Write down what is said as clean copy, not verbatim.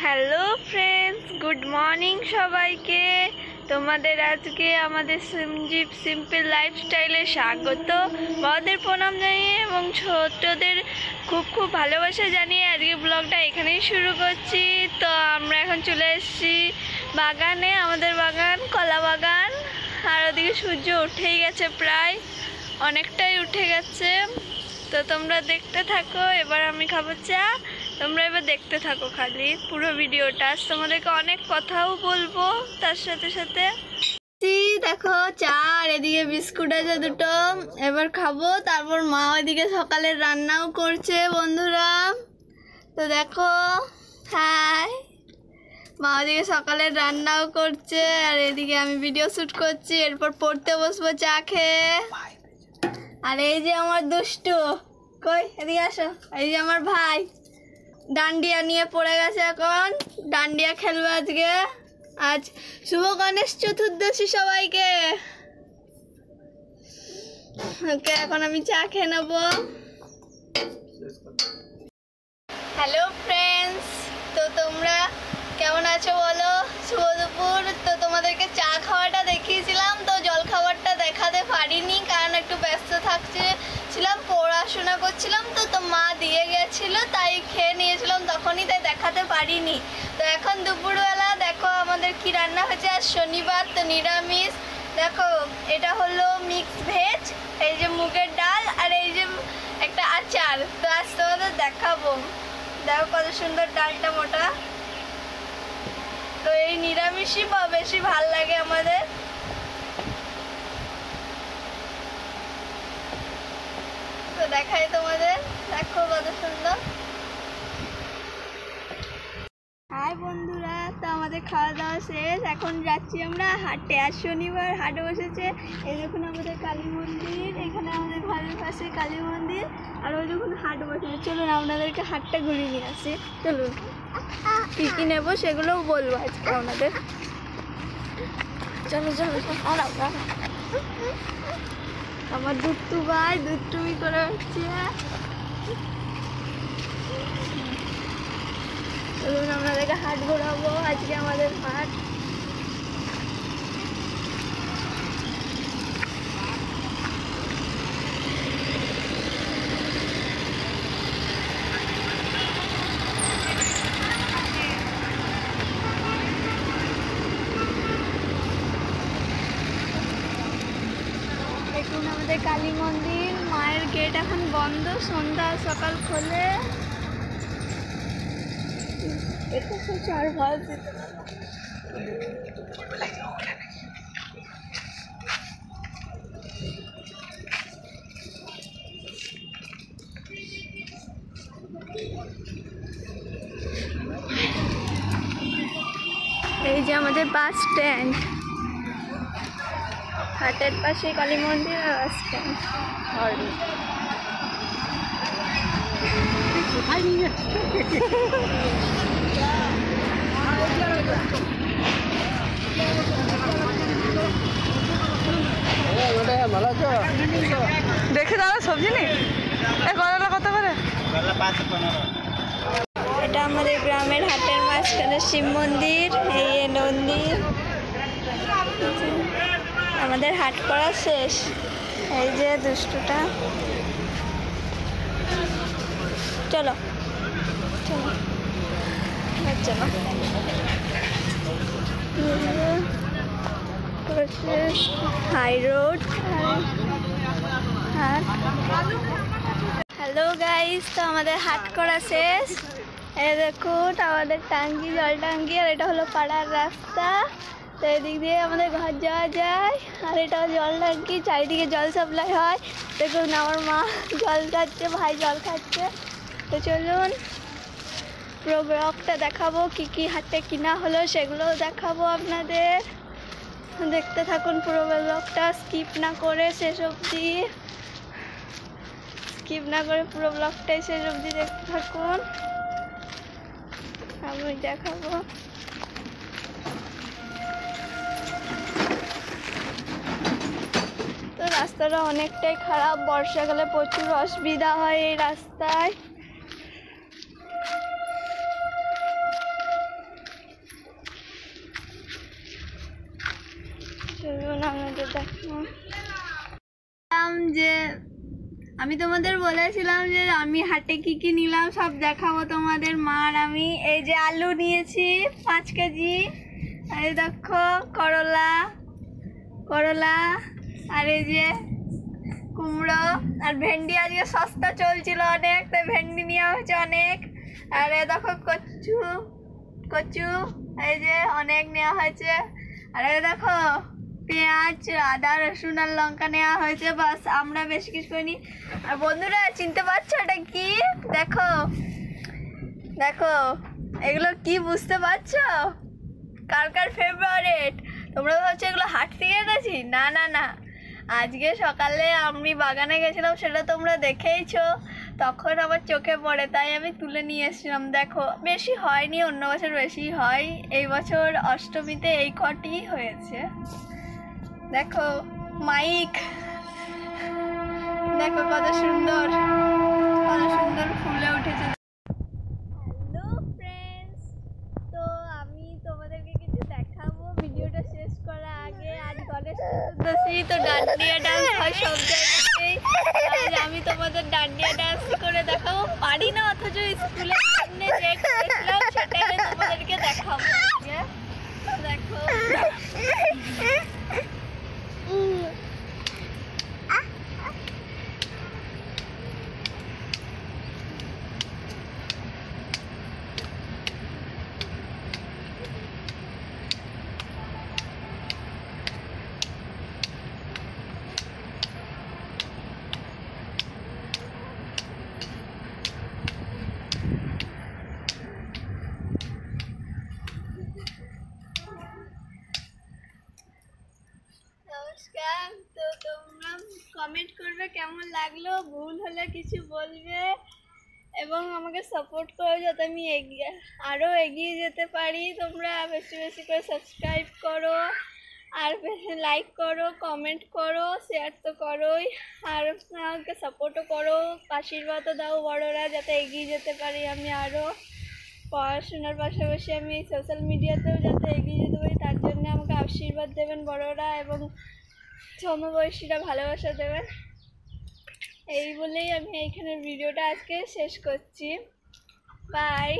Hello friends, good morning সবাইকে। তোমাদের আজকে আমাদের সঞ্জীব সিম্পল লাইফস্টাইলে স্বাগত। বড়দের প্রণাম জানিয়ে এবং ছোটদের খুব খুব ভালোবাসা জানিয়ে আজকে ব্লগটা এখানেই শুরু করছি। তো আমরা এখন চলে এসেছি বাগানে, আমাদের বাগান কলা বাগান। আর ওদিকে সূর্য উঠেই গেছে, প্রায় অনেকটাই উঠে গেছে। তো তোমরা দেখতে থাকো। এবার আমি খাবো চা, তোমরা এবার দেখতে থাকো খালি পুরো ভিডিওটা। তোমাদেরকে অনেক কথাও বলবো তার সাথে সাথে। দেখো চা আর এদিকে বিস্কুট আছে দুটো, এবার খাবো। তারপর মা ওইদিকে সকালের রান্নাও করছে বন্ধুরা। তো দেখো, হাই, মা ওইদিকে সকালের রান্নাও করছে আর এদিকে আমি ভিডিও শ্যুট করছি। এরপর পড়তে বসবো চা খেয়ে। আর এই যে আমার দুষ্টু, কই এদিকে আসো, এই যে আমার ভাই ডান্ডিয়া নিয়ে পড়ে গেছে, এখন ডান্ডিয়া খেলবে আজকে। আজ শুভ গণেশ চতুর্দশী সবাইকে। ওকে, এখন আমি চা খেয়ে নেবো। হ্যালো ফ্রেন্ডস, তো তোমরা কেমন আছো বলো? শুভ দুপুর। তো তোমাদেরকে চা খাওয়াটা দেখিয়েছিলাম, তো জল খাবারটা দেখাতে পারিনি কারণ একটু ব্যস্ত ছিলাম, পড়াশোনা করছিলাম। তো মা দিয়ে গেছিলো, তাই খেয়ে নিয়েছিলাম তখনই, তাই দেখাতে পারিনি। তো এখন দুপুরবেলা দেখো আমাদের কি রান্না হয়েছে। আজ শনিবার, তো নিরামিষ। দেখো এটা হলো মিক্স ভেজ, এই যে মুগের ডাল আর এই যে একটা আচার। তো আজ তোমাদের দেখাবো। দেখো কত সুন্দর ডালটা মোটা। তো এই নিরামিষই বেশি ভাল লাগে আমাদের। তো দেখাই তোমাদের, দেখো কত সুন্দর। হাই বন্ধুরা, তো আমাদের খাওয়া দাওয়া শেষ, এখন যাচ্ছি আমরা হাটে। আজ শনিবার হাট বসেছে। এই দেখুন আমাদের কালী মন্দির, এখানে আমাদের ঘরের পাশে কালী মন্দির। আর ওই দেখুন হাট বসেছে। চলুন আপনাদেরকে হাটটা ঘুরিয়ে নিয়ে আসি। চলুন, কী কী নেবো সেগুলোও বলবো আজকে আপনাদের। চলো চলো চলো। আমার দুট্টু ভাই দুট্টুমি করে হচ্ছে। চলুন আপনাদেরকে হাট ঘোরাবো, আজকে আমাদের হাট। দেখুন আমাদের কালী মন্দির, মায়ের গেট এখন বন্ধ, সন্ধ্যা সকাল খোলে। এটা তো চার ভাগ। এই যে আমাদের বাস স্ট্যান্ড, হাটের পাশে কালী মন্দির আর বাস স্ট্যান্ড। দেখে দাদা সবজি নেই, করলা কত করে? এটা আমাদের গ্রামের হাটের মাঝখানে শিব মন্দির, এই মন্দির। আমাদের হাট করা শেষ। এই যে দুষ্টুটা, চলো চলো চলো। High road. হ্যালো গাইস, তো আমাদের হাট করা শেষ। এই দেখুন আমাদের টাঙ্কি, জল টাঙ্কি। আর এটা হলো পাড়ার রাস্তা। তো এদিক দিয়ে আমাদের ঘর যাওয়া যায়। আর এটা জল টাঙ্কি, চারিদিকে জল সাপ্লাই হয়। দেখুন আমার মা জল খাচ্ছে, ভাই জল খাচ্ছে। তো চলুন পুরো ব্লগটা দেখাবো, কি কি হাটে কিনা হলো সেগুলোও দেখাবো আপনাদের। দেখতে থাকুন পুরো ব্লগটা, স্কিপ না করে শেষ অবধি, স্কিপ না করে পুরো ব্লগটাই শেষ অবধি দেখতে থাকুন, আমি দেখাবো। তো রাস্তাটা অনেকটাই খারাপ, বর্ষাকালে প্রচুর অসুবিধা হয় এই রাস্তায়। দেখো যে আমি তোমাদের বলেছিলাম যে আমি হাটে কি কি নিলাম সব দেখাবো তোমাদের। মা আর আমি এই যে আলু নিয়েছি 5 কেজি, আর এই দেখো করলা, আর এই যে কুমড়ো, আর ভেন্ডি আজকে সস্তা চলছিল অনেক, তাই ভেন্ডি নেওয়া হয়েছে অনেক। আর এই দেখো কচু এই যে অনেক নেওয়া হয়েছে। আর এই দেখো পেঁয়াজ, আদা, রসুন আর লঙ্কা নেওয়া হয়েছে, বাস আমরা বেশি কিছু করিনি। আর বন্ধুরা চিনতে পারছো এটা কি? দেখো এগুলো কি বুঝতে পারছো? কার ফেভারিট? তোমরা ভাবছো এগুলো হাট থেকে এনেছি? না, আজকে সকালে আমি বাগানে গেছিলাম, সেটা তোমরা দেখেইছো, তখন আমার চোখে পড়ে, তাই আমি তুলে নিয়ে এসেছিলাম। দেখো বেশি হয়নি, অন্য বছর বেশি হয়, এই বছর অষ্টমীতে এই কটি হয়েছে। দেখো মাইক, দেখো কত সুন্দর ফুলে উঠেছে। হ্যালো ফ্রেন্ডস, তো আমি তোমাদেরকে কিছু দেখাবো ভিডিওটা শেষ করার আগে। আজ গণেশ চতুর্দশী, তো ডান্ডিয়া ডান্স হয় সব জায়গাতেই। আমি তোমাদের ডান্ডিয়া ডান্স করে দেখাবো, পারি না, অথচ স্কুলের সামনে যে করেছিলাম সেটাকে তোমাদেরকে দেখাবো। দেখো নমস্কার, তো তোমরা কমেন্ট করবে কেমন লাগলো, ভুল হলে কিছু বলবে এবং আমাকে সাপোর্ট করো যাতে আমি আরও এগিয়ে যেতে পারি। তোমরা বেশি বেশি করে সাবস্ক্রাইব করো, আর লাইক করো, কমেন্ট করো, শেয়ার তো করোই, আর আমাকে সাপোর্টও করো, আশীর্বাদও দাও বড়রা, যাতে এগিয়ে যেতে পারি আমি আরও। পড়াশোনার পাশাপাশি আমি সোশ্যাল মিডিয়াতেও যাতে এগিয়ে যেতে পারি, তার জন্য আমাকে আশীর্বাদ দেবেন বড়রা, এবং সমবয়সীরা ভালোবাসা দেবেন। এই বলেই আমি এইখানের ভিডিওটা আজকে শেষ করছি। বাই।